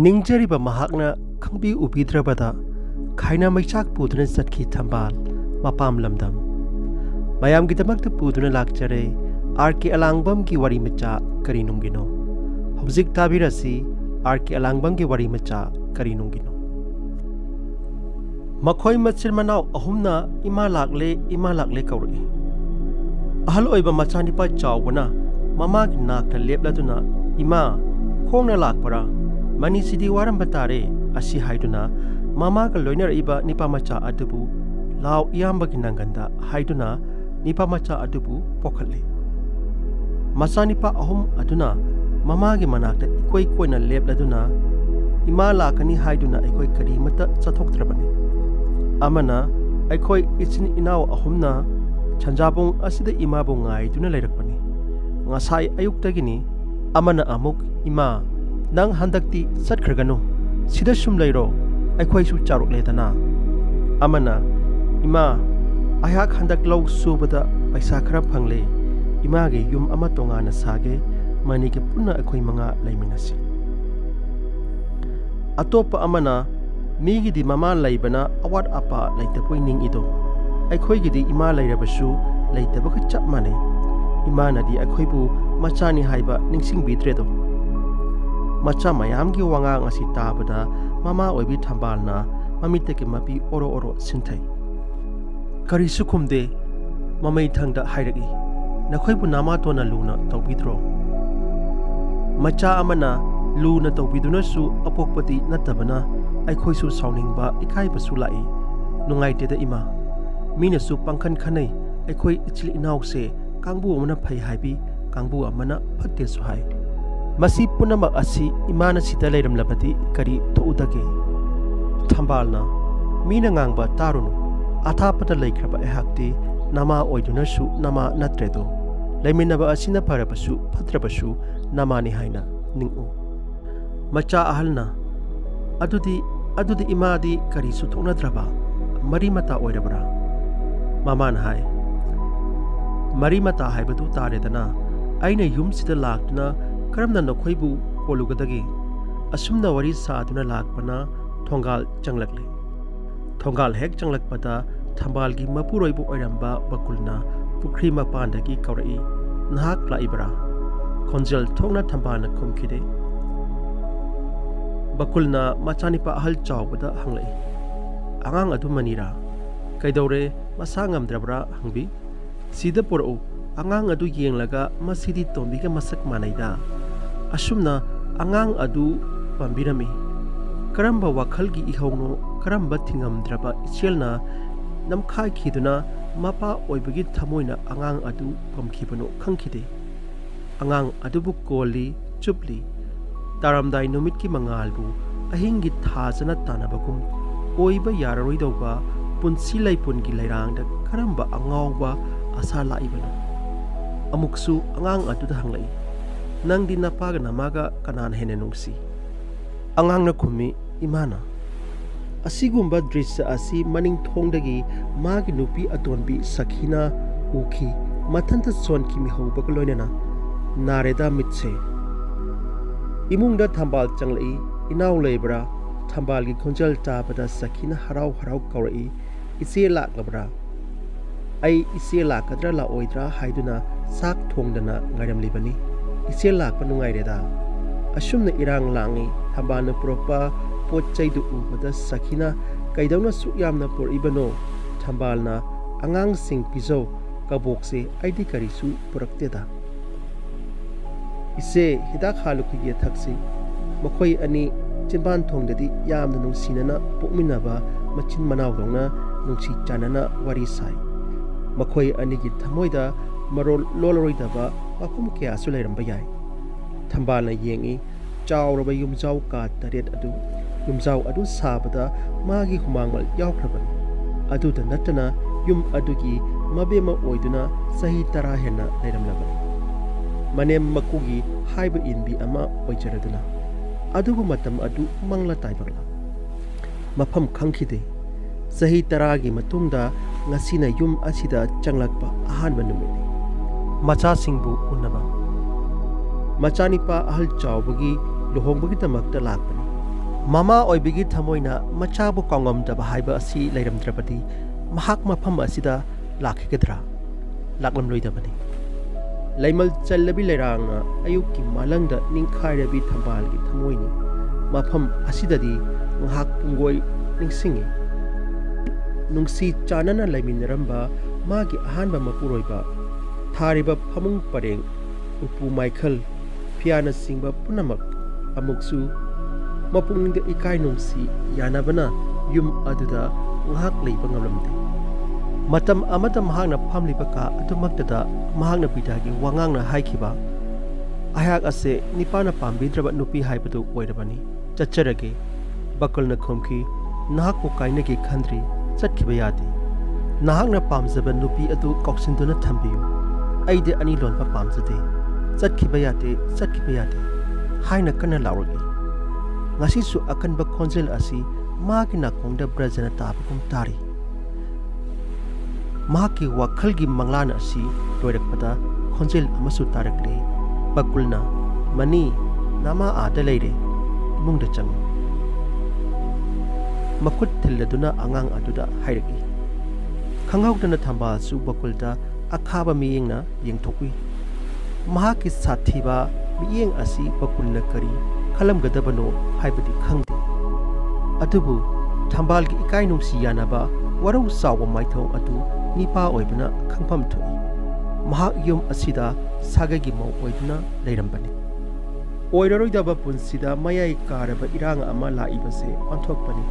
ꯅꯤꯡꯖꯔꯤꯕ ꯃꯍꯥꯛꯅ ꯈꯪꯕꯤ ꯎꯕꯤꯗ꯭ꯔꯕꯗ ꯈꯥꯏꯅ ꯃꯩꯆꯥꯛ ꯄꯨꯗꯨꯅ ꯆꯠꯈꯤ ꯊꯝꯕꯥꯜ ꯃꯄꯥꯝ ꯂꯝꯗꯝ ꯃꯌꯥꯝꯒꯤꯗꯃꯛꯇ ꯄꯨꯗꯨꯅ ꯂꯥꯛꯆꯔꯦ ꯑꯥꯔ.ꯀꯦ. ꯑꯂꯥꯡꯕꯝꯒꯤ ꯋꯥꯔꯤ ꯃꯆꯥ ꯀꯔꯤꯅꯨꯡꯒꯤꯅꯣ ꯍꯧꯖꯤꯛ ꯇꯥꯕꯤꯔꯁꯤ ꯑꯥꯔ.ꯀꯦ. ꯑꯂꯥꯡꯕꯝꯒꯤ ꯋꯥꯔꯤ ꯃꯆꯥ ꯀꯔꯤꯅꯨꯡꯒꯤꯅꯣ ꯃꯈꯣꯏ ꯃꯆꯤꯟ ꯃꯅꯥꯎ ꯑꯍꯨꯝꯅ ꯏꯃꯥ ꯂꯥꯛꯂꯦ ꯀꯧꯔꯛꯏ ꯑꯍꯜ ꯑꯣꯏꯕ ꯃꯆꯥꯅꯤꯄꯥ ꯆꯥꯎꯕꯅ ꯃꯃꯥꯒꯤ ꯅꯥꯛꯇ ꯂꯦꯞꯂꯗꯨꯅ ꯏꯃꯥ ꯈꯣꯡꯅ ꯂꯥꯛꯄꯔꯥ ꯃꯅꯤꯁꯤꯗꯤ ꯋꯥꯔꯝꯕ ꯇꯥꯔꯦ ꯑꯁꯤ ꯍꯥꯏꯗꯨꯅ ꯃꯃꯥꯒ ꯂꯣꯏꯅꯔꯛꯏꯕ ꯅꯤꯄꯥꯃꯆꯥ ꯑꯗꯨꯕꯨ ꯂꯥꯎ ꯏꯌꯥꯝꯕꯒꯤ ꯅꯪꯒꯟꯗ ꯍꯥꯏꯗꯨꯅ ꯅꯤꯄꯥꯃꯆꯥ ꯑꯗꯨꯕꯨ ꯄꯣꯛꯈꯠꯂꯤ ꯃꯆꯥꯅꯤꯄꯥ ꯑꯍꯨꯝ ꯑꯗꯨꯅ ꯃꯃꯥꯒꯤ ꯃꯅꯥꯛꯇ ꯏꯀꯣꯏ ꯀꯣꯏꯅ ꯂꯦꯞꯂꯗꯨꯅ ꯏꯃꯥ ꯂꯥꯛꯀꯅꯤ ꯍꯥꯏꯗꯨꯅ ꯑꯩꯈꯣꯏ ꯀꯔꯤꯃꯠꯇ ꯆꯠꯊꯣꯛꯇ꯭ꯔꯕꯅꯤ ꯑꯃꯅ ꯑꯩꯈꯣꯏ ꯏꯆꯤꯟ ꯏꯅꯥꯎ ꯑꯍꯨꯝꯅ ꯁꯟꯖꯥꯕꯨꯡ ꯑꯁꯤꯗ ꯏꯃꯥꯕꯨ ꯉꯥꯏꯗꯨꯅ ꯂꯩꯔꯛꯄꯅꯤ ꯉꯁꯥꯏ ꯑꯌꯨꯛꯇꯒꯤꯅꯤ ꯑꯃꯅ ꯑꯃꯨꯛ ꯏꯃꯥ ꯅꯪ ꯍꯟꯗꯛꯇꯤ ꯆꯠꯈ꯭ꯔꯒꯅꯨ ꯁꯤꯗ ꯁꯨꯝ ꯂꯩꯔꯣ ꯑꯩꯈꯣꯏꯁꯨ ꯆꯥꯎꯔꯛꯂꯦꯗꯅ ꯑꯃꯅ ꯏꯃꯥ ꯑꯩꯍꯥꯛ ꯍꯟꯗꯛ ꯂꯧ ꯁꯨꯕꯗ ꯄꯩꯁꯥ ꯈꯔ ꯐꯪꯂꯦ ꯏꯃꯥꯒꯤ ꯌꯨꯝ ꯑꯃ ꯇꯣꯉꯥꯟꯅ ꯁꯥꯒꯦ ꯃꯅꯤꯒꯤ ꯄꯨꯟꯅ ꯑꯩꯈꯣꯏ ꯃꯉꯥ ꯂꯩꯃꯤꯟꯅꯁꯤ ꯑꯇꯣꯞꯄ ꯑꯃꯅ ꯃꯤꯒꯤꯗꯤ ꯃꯃꯥ ꯂꯩꯕꯅ ꯑꯋꯥꯠ ꯑꯄꯥ ꯂꯩꯇꯕꯣꯏ ꯅꯤꯡꯏꯗꯣ ꯑꯩꯈꯣꯏꯒꯤꯗꯤ ꯏꯃꯥ ꯂꯩꯔꯕꯁꯨ ꯂꯩꯇꯕꯒ ꯆꯞ ꯃꯥꯟꯅꯩ ꯏꯃꯥꯅꯗꯤ ꯑꯩꯈꯣꯏꯕꯨ ꯃꯆꯥꯅꯤ ꯍꯥꯏꯕ ꯅꯤꯡꯁꯤꯡꯕꯤꯗ꯭ꯔꯦꯗꯣ ꯃꯆꯥ ꯃꯌꯥꯝꯒꯤ ꯋꯥꯉꯥꯡ ꯑꯁꯤ ꯇꯥꯕꯗ ꯃꯃꯥ ꯑꯣꯏꯕꯤ ꯊꯝꯕꯥꯜꯅ ꯃꯃꯤꯠꯇꯒꯤ ꯃꯄꯤ ꯑꯣꯔꯣ ꯑꯣꯔꯣ ꯁꯤꯟꯊꯩ ꯀꯔꯤꯁꯨ ꯈꯨꯝꯗꯦ ꯃꯃꯩꯊꯪꯗ ꯍꯥꯏꯔꯛꯏ ꯅꯈꯣꯏꯕꯨ ꯅꯃꯥꯇꯣꯟꯅ ꯂꯨꯅ ꯇꯧꯕꯤꯗ꯭ꯔꯣ ꯃꯆꯥ ꯑꯃꯅ ꯂꯨꯅ ꯇꯧꯕꯤꯗꯨꯅꯁꯨ ꯑꯄꯣꯛꯄꯗꯤ ꯅꯠꯇꯕꯅ ꯑꯩꯈꯣꯏꯁꯨ ꯁꯥꯎꯅꯤꯡꯕ ꯏꯀꯥꯏꯕꯁꯨ ꯂꯥꯛꯏ ꯅꯨꯡꯉꯥꯏꯇꯦꯗ ꯏꯃꯥ ꯃꯤꯅꯁꯨ ꯄꯪꯈꯟ ꯈꯟꯅꯩ ꯑꯩꯈꯣꯏ ꯏꯆꯤꯜ ꯏꯅꯥꯎꯁꯦ ꯀꯥꯡꯕꯨ ꯑꯃꯅ ꯐꯩ ꯍꯥꯏꯕꯤ ꯀꯥꯡꯕꯨ ꯑꯃꯅ ꯐꯠꯇꯦꯁꯨ ꯍꯥꯏ ꯃꯁꯤ ꯄꯨꯝꯅꯃꯛ ꯑꯁꯤ ꯏꯃꯥꯅ ꯁꯤꯗ ꯂꯩꯔꯝꯂꯕꯗꯤ ꯀꯔꯤ ꯊꯣꯛꯎꯗꯒꯦ ꯊꯝꯕꯥꯜꯅ ꯃꯤꯅ ꯉꯥꯡꯕ ꯇꯥꯔꯨꯅꯨ ꯑꯊꯥꯞꯄꯗ ꯂꯩꯈ꯭ꯔꯕ ꯑꯩꯍꯥꯛꯇꯤ ꯅꯃꯥ ꯑꯣꯏꯗꯨꯅꯁꯨ ꯅꯃꯥ ꯅꯠꯇ꯭ꯔꯦꯗꯣ ꯂꯩꯃꯤꯟꯅꯕ ꯑꯁꯤꯅ ꯐꯔꯕꯁꯨ ꯐꯠꯇ꯭ꯔꯕꯁꯨ ꯅꯃꯥꯅꯤ ꯍꯥꯏꯅ ꯅꯤꯡꯎ ꯃꯆꯥ ꯑꯍꯜꯅ ꯑꯗꯨꯗꯤ ꯏꯃꯥꯗꯤ ꯀꯔꯤꯁꯨ ꯊꯣꯛꯅꯗ꯭ꯔꯕ ꯃꯔꯤ ꯃꯇꯥ ꯑꯣꯏꯔꯕ꯭ꯔꯥ ꯃꯃꯥꯅ ꯍꯥꯏ ꯃꯔꯤ ꯃꯇꯥ ꯍꯥꯏꯕꯗꯨ ꯇꯥꯔꯦꯗꯅ ꯑꯩꯅ ꯌꯨꯝꯁꯤꯗ ꯂꯥꯛꯇꯨꯅ ꯀꯔꯝꯅ ꯅꯈꯣꯏꯕꯨ ꯀꯣꯜꯂꯨꯒꯗꯒꯦ ꯑꯁꯨꯝꯅ ꯋꯥꯔꯤ ꯁꯥꯗꯨꯅ ꯂꯥꯛꯄꯅ ꯊꯣꯡꯒꯥꯜ ꯆꯪꯂꯛꯂꯦ ꯊꯣꯡꯒꯥꯜ ꯍꯦꯛ ꯆꯪꯂꯛꯄꯗ ꯊꯝꯕꯥꯜꯒꯤ ꯃꯄꯨꯔꯣꯏꯕ ꯑꯣꯏꯔꯝꯕ ꯕꯀꯨꯜꯅ ꯄꯨꯈ꯭ꯔꯤ ꯃꯄꯥꯟꯗꯒꯤ ꯀꯧꯔꯛꯏ ꯅꯍꯥꯛ ꯂꯥꯛꯏꯕ꯭ꯔꯥ ꯈꯣꯟꯖꯦꯜ ꯊꯣꯛꯅ ꯊꯝꯕꯥꯜꯅ ꯈꯨꯝꯈꯤꯗꯦ ꯕꯀꯨꯜꯅ ꯃꯆꯥꯅꯤꯄꯥ ꯑꯍꯜ ꯆꯥꯎꯕꯗ ꯍꯪꯂꯛꯏ ꯑꯉꯥꯡ ꯑꯗꯨ ꯃꯅꯤꯔꯥ ꯀꯩꯗꯧꯔꯦ ꯃꯁꯥ ꯉꯝꯗ꯭ꯔꯕ꯭ꯔꯥ ꯍꯪꯕꯤ ꯁꯤꯗ ꯄꯨꯔꯛꯎ ꯑꯉꯥꯡ ꯑꯗꯨ ꯌꯦꯡꯂꯒ ꯃꯁꯤꯗꯤ ꯇꯣꯝꯕꯤꯒ ꯃꯁꯛ ꯃꯥꯟꯅꯩꯗ ꯑꯁꯨꯝꯅ ꯑꯉꯥꯡ ꯑꯗꯨ ꯄꯥꯝꯕꯤꯔꯝꯃꯤ ꯀꯔꯝꯕ ꯋꯥꯈꯜꯒꯤ ꯏꯍꯧꯅꯣ ꯀꯔꯝꯕ ꯊꯤꯡꯉꯝꯗ꯭ꯔꯕ ꯏꯆꯦꯜꯅ ꯅꯝꯈꯥꯏꯈꯤꯗꯨꯅ ꯃꯄꯥ ꯑꯣꯏꯕꯒꯤ ꯊꯃꯣꯏꯅ ꯑꯉꯥꯡ ꯑꯗꯨ ꯄꯝꯈꯤꯕꯅꯣ ꯈꯪꯈꯤꯗꯦ ꯑꯉꯥꯡ ꯑꯗꯨꯕꯨ ꯀꯣꯜꯂꯤ ꯆꯨꯞꯂꯤ ꯇꯥꯔꯝꯗꯥꯏ ꯅꯨꯃꯤꯠꯀꯤ ꯃꯉꯥꯜꯕꯨ ꯑꯍꯤꯡꯒꯤ ꯊꯥꯖꯅ ꯇꯥꯟꯅꯕꯒꯨꯝ ꯑꯣꯏꯕ ꯌꯥꯔꯔꯣꯏꯗꯧꯕ ꯄꯨꯟꯁꯤ ꯂꯩꯄꯨꯟꯒꯤ ꯂꯩꯔꯥꯡꯗ ꯀꯔꯝꯕ ꯑꯉꯥꯎꯕ ꯑꯁꯥ ꯂꯥꯛꯏꯕꯅꯣ ꯑꯃꯨꯛꯁꯨ ꯑꯉꯥꯡ ꯑꯗꯨꯗ ꯍꯪꯂꯛꯏ ꯅꯪꯗꯤ ꯅꯄꯥꯒ ꯅꯃꯥꯒ ꯀꯅꯥꯅ ꯍꯦꯟꯅ ꯅꯨꯡꯁꯤ ꯑꯉꯥꯡꯅ ꯈꯨꯝꯃꯤ ꯏꯃꯥꯅ ꯑꯁꯤꯒꯨꯝꯕ ꯗ꯭ꯔꯤꯁ꯭ꯌ ꯑꯁꯤ ꯃꯅꯤꯡꯊꯣꯡꯗꯒꯤ ꯃꯥꯒꯤ ꯅꯨꯄꯤ ꯑꯇꯣꯟꯕꯤ ꯁꯈꯤꯅ ꯎꯈꯤ ꯃꯊꯟꯇ ꯁꯣꯟꯈꯤ ꯃꯤꯍꯧꯕꯒ ꯂꯣꯏꯅꯅ ꯅꯥꯔꯦꯗ ꯃꯤꯠꯁꯦ ꯏꯃꯨꯡꯗ ꯊꯝꯕꯥꯜ ꯆꯪꯂꯛꯏ ꯏꯅꯥꯎ ꯂꯩꯕ꯭ꯔꯥ ꯊꯝꯕꯥꯜꯒꯤ ꯈꯣꯟꯖꯦꯜ ꯇꯥꯕꯗ ꯁꯈꯤꯅ ꯍꯔꯥꯎ ꯍꯔꯥꯎ ꯀꯧꯔꯛꯏ ꯏꯆꯦ ꯂꯥꯛꯂꯕ꯭ꯔꯥ ꯑꯩ ꯏꯆꯦ ꯂꯥꯛꯀꯗ꯭ꯔꯥ ꯂꯥꯛꯑꯣꯏꯗ꯭ꯔꯥ ꯍꯥꯏꯗꯨꯅ ꯆꯥꯛ ꯊꯣꯡꯗꯅ ꯉꯥꯏꯔꯝꯂꯤꯕꯅꯤ ꯏꯆꯦ ꯂꯥꯛꯄ ꯅꯨꯡꯉꯥꯏꯔꯦꯗ ꯑꯁꯨꯝꯅ ꯏꯔꯥꯡ ꯂꯥꯡꯏ ꯊꯝꯕꯥꯜꯅ ꯄꯨꯔꯛꯄ ꯄꯣꯠ ꯆꯩꯗꯨ ꯎꯕꯗ ꯁꯈꯤꯅ ꯀꯩꯗꯧꯅ ꯁꯨꯛ ꯌꯥꯝꯅ ꯄꯨꯔꯛꯏꯕꯅꯣ ꯊꯝꯕꯥꯜꯅ ꯑꯉꯥꯡꯁꯤꯡ ꯄꯤꯖꯧ ꯀꯕꯣꯛꯁꯦ ꯑꯩꯗꯤ ꯀꯔꯤꯁꯨ ꯄꯨꯔꯛꯇꯦꯗ ꯏꯆꯦ ꯍꯤꯗꯥꯛ ꯍꯥꯜꯂꯨꯈꯤꯒꯦ ꯊꯛꯁꯤ ꯃꯈꯣꯏ ꯑꯅꯤ ꯆꯤꯟꯕꯥꯟ ꯊꯣꯡꯗꯗꯤ ꯌꯥꯝꯅ ꯅꯨꯡꯁꯤꯅꯅ ꯄꯣꯛꯃꯤꯟꯅꯕ ꯃꯆꯤꯟ ꯃꯅꯥꯎꯗꯧꯅ ꯅꯨꯡꯁꯤ ꯆꯥꯟꯅꯅ ꯋꯥꯔꯤ ꯁꯥꯏ ꯃꯈꯣꯏ ꯑꯅꯤꯒꯤ ꯊꯃꯣꯏꯗ ꯃꯔꯣꯜ ꯂꯣꯜꯂꯔꯣꯏꯗꯕ ꯋꯥꯐꯝ ꯀꯌꯥꯁꯨ ꯂꯩꯔꯝꯕ ꯌꯥꯏ ꯊꯝꯕꯥꯜꯅ ꯌꯦꯡꯏ ꯆꯥꯎꯔꯕ ꯌꯨꯝꯖꯥꯎ ꯀꯥ 8 ꯑꯗꯨ ꯌꯨꯝꯖꯥꯎ ꯑꯗꯨ ꯁꯥꯕꯗ ꯃꯥꯒꯤ ꯍꯨꯃꯥꯡꯃꯜ ꯌꯥꯎꯈ꯭ꯔꯕꯅꯤ ꯑꯗꯨꯗ ꯅꯠꯇꯅ ꯌꯨꯝ ꯑꯗꯨꯒꯤ ꯃꯕꯦꯝꯃ ꯑꯣꯏꯗꯨꯅ ꯆꯍꯤ 10 ꯍꯦꯟꯅ ꯂꯩꯔꯝꯂꯕꯅꯤ ꯃꯅꯦꯝ ꯃꯀꯨꯒꯤ ꯍꯥꯏꯕ ꯏꯟꯕꯤ ꯑꯃ ꯑꯣꯏꯖꯔꯗꯨꯅ ꯑꯗꯨꯕꯨ ꯃꯇꯝ ꯑꯗꯨ ꯃꯪꯂ ꯇꯥꯏꯕꯛꯂ ꯃꯐꯝ ꯈꯪꯈꯤꯗꯦ ꯆꯍꯤ 10ꯒꯤ ꯃꯇꯨꯡꯗ ꯉꯁꯤꯅ ꯌꯨꯝ ꯑꯁꯤꯗ ꯆꯪꯂꯛꯄ ꯑꯍꯥꯟꯕ ꯅꯨꯃꯤꯠꯅꯤ ꯃꯆꯥꯁꯤꯡꯕꯨ ꯎꯅꯕ ꯃꯆꯥꯅꯤꯄꯥ ꯑꯍꯜ ꯆꯥꯎꯕꯒꯤ ꯂꯨꯍꯣꯡꯕꯒꯤꯗꯃꯛꯇ ꯂꯥꯛꯄꯅꯤ Mama oibigi thamoina machabu kongomdaba haiba asi leiramdrabadi mahak mafam asida lakhigadra laklamloidabani Leimal ChallabiThambal ayuki malangda ningkhairabi Thambalgi thamoini mafam asidadi ngahak pungoi ningsingi nungsi chanana laiminaramba magi ahanba mapuroiba thariba phamung pareng upu Michael piana singba punamak amuksu mapungninda ikai nungsi yanabana yum aduda ngahak leiba ngamlamde matam amata mahagna phamliba ka atumaktada mahagna bidagi wangangna haikhiba ayak ase nipana pambidraba nupi haibadu oirabani chacharage bakulna khomki nahakku kainage khandri chatkiba yade nahakna pamjaba nupi adu koksinduna thambiyu aide ani lonpa pamjade chatkiba yade haina kana lauragi ngasi su akanba khonjel asi magi nakongda brajana tabakum tari mahaki wakhalgi manglana asi loirakpada khonjel amasu tarakle bakulna mani nama ada leire imungda chang makut thilladuna angang aduda hairagi khanghaudana Thambal su bakulda akhaba miyengna yengthokui mahaki sathiba miyeng asi bakulna kari khalamgadabano haibadi khangde adubu Thambalgi ikai nungsi yanaba warau sawa maithau adu nipa oibna khangpham thoi mahak yum asida sagagi mau oiduna leirambani oiraroidaba punsida mayai karaba irang ama laibase anthokpani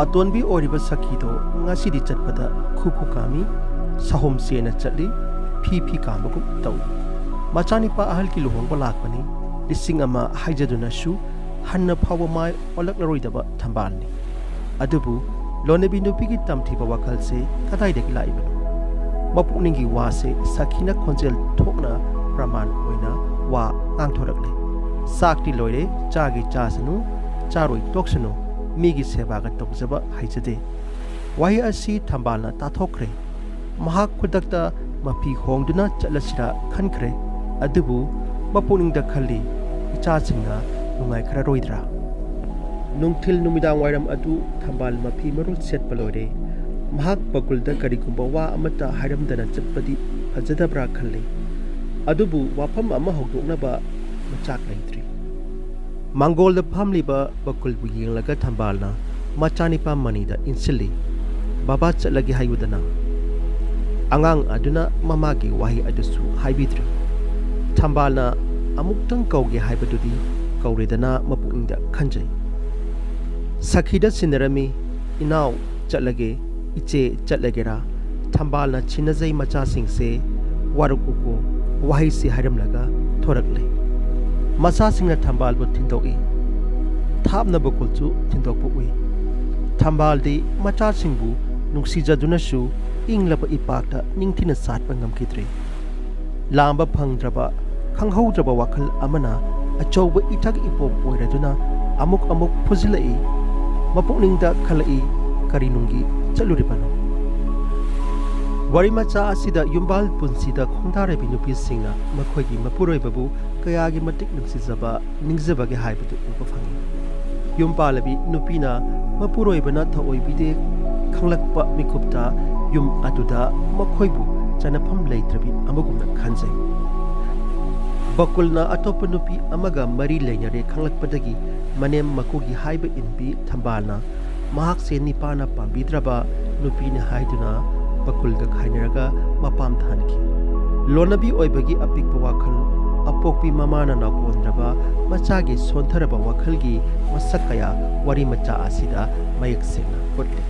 atonbi oriba sakhido ngasidi chatpada khukhu kami sahom sena chatli phi kamagu tau machani pa ahal ki luhongba lakpani lising ama haijaduna shu hanna phawa mai olaknaroidaba Thambalni adubu lonebi nupigi tamthiba wakhalse kadaidagi laibano mapukningi wase sakhina khonjel thokna praman oina wa ngangthorakle sakti loire chagi chasanu charoi toksanu migi sebaga tokjaba haijade wahi asi Thambalna tathokre mahak khudakta mapi hongduna chalasira khankre adubu mapukningda khali ichachingna nungai khara roidra nungthil numidang wairam adu Thambal mapi marul setpalore mahak bakulda karigumba wa amata hairamdana chatpadi fajadabra khalle adubu wafam ama hogdoknaba machak leitri Mangolda phamliba bakulbu yenglaga Thambalna machanipa manida insili baba chatlagi hayudana angang aduna mamagi wahi adusu haibidri Thambalna amuktang kauge haibadudi kauredana mapukingda khanjai sakhida sinarami inaw chatlage iche chatlagera Thambalna chinajai macha singse warukuko wahi si hairamlaga thorakle macha singna Thambal bu thindoi thapna bakulchu thindokpu ui Thambaldi macha singbu nungsijaduna shu inglaba ipakta ningthina satpa ngamkidre lamba phangdraba khanghodraba wakhal amana achouba ithak ipom oiraduna amuk phuzilai mapukningda khalai karinungi chaluribano warimacha asida yumbal punsida khongdare binupi singna makhoigi mapuroibabu kayagi matik nungsijaba ningjabage haibadu uba phangi yumbalabi nupina mapuroibana thaoibide khanglakpa mikupta yum aduda makhoibu chanapham leitrabi amagumna khanjai bakulna atopa nupi amaga mari leinare khanglakpadagi manem makugi haiba inbi Thambalna mahak se nipana pambidraba nupina haiduna bakulga khainaraga mapam thanki lonabi oibagi apikpa wakhal apokpi mamana nakondraba machagi sontharaba wakhalgi masakaya wari macha asida mayak sena kotle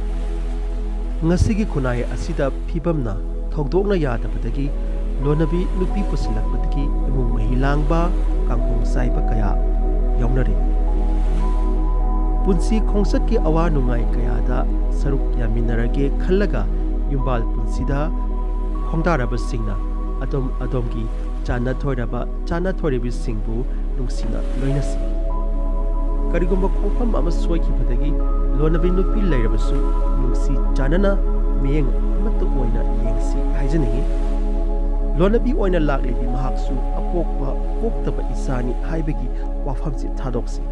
ngasigi kunai asida phibamna thogdokna yadabadagi lonabi nupi pusilakpadagi imung mahilangba kangkong saiba kaya yawnari punsi khongsakki awa nungai kayada saruk yaminarage khallaga yumbal punsida khongdaraba singna adomgi chana thoirabi singbu nungsina loinasi karigumba khofam ama soikibadagi lonabi nupi leirabasu nungsi chanana meyeng amatu oina yengsi haijani lonabi oina laklibi mahaksu apokwa poktaba isani haibagi wafamsi thadoksi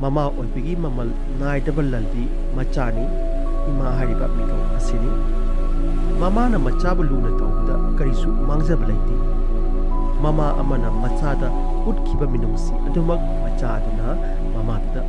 ꯃꯃꯥ ꯑꯣꯏꯕꯒꯤ ꯃꯃꯜ ꯅꯥꯏꯗꯕ ꯂꯜꯕꯤ ꯃꯆꯥꯅꯤ ꯏꯃꯥ ꯍꯥꯏꯔꯤꯕ ꯃꯤꯡꯊꯣꯜ ꯑꯁꯤꯅꯤ ꯃꯃꯥꯅ ꯃꯆꯥꯕꯨ ꯂꯨꯅ ꯇꯧꯕꯗ ꯀꯔꯤꯁꯨ ꯃꯥꯡꯖꯕ ꯂꯩꯇꯦ ꯃꯃꯥ ꯑꯃꯅ ꯃꯆꯥꯗ ꯎꯠꯈꯤꯕ ꯃꯤꯅꯨꯡꯁꯤ ꯑꯗꯨꯃꯛ ꯃꯆꯥ ꯑꯗꯨꯅ ꯃꯃꯥꯗꯨꯗ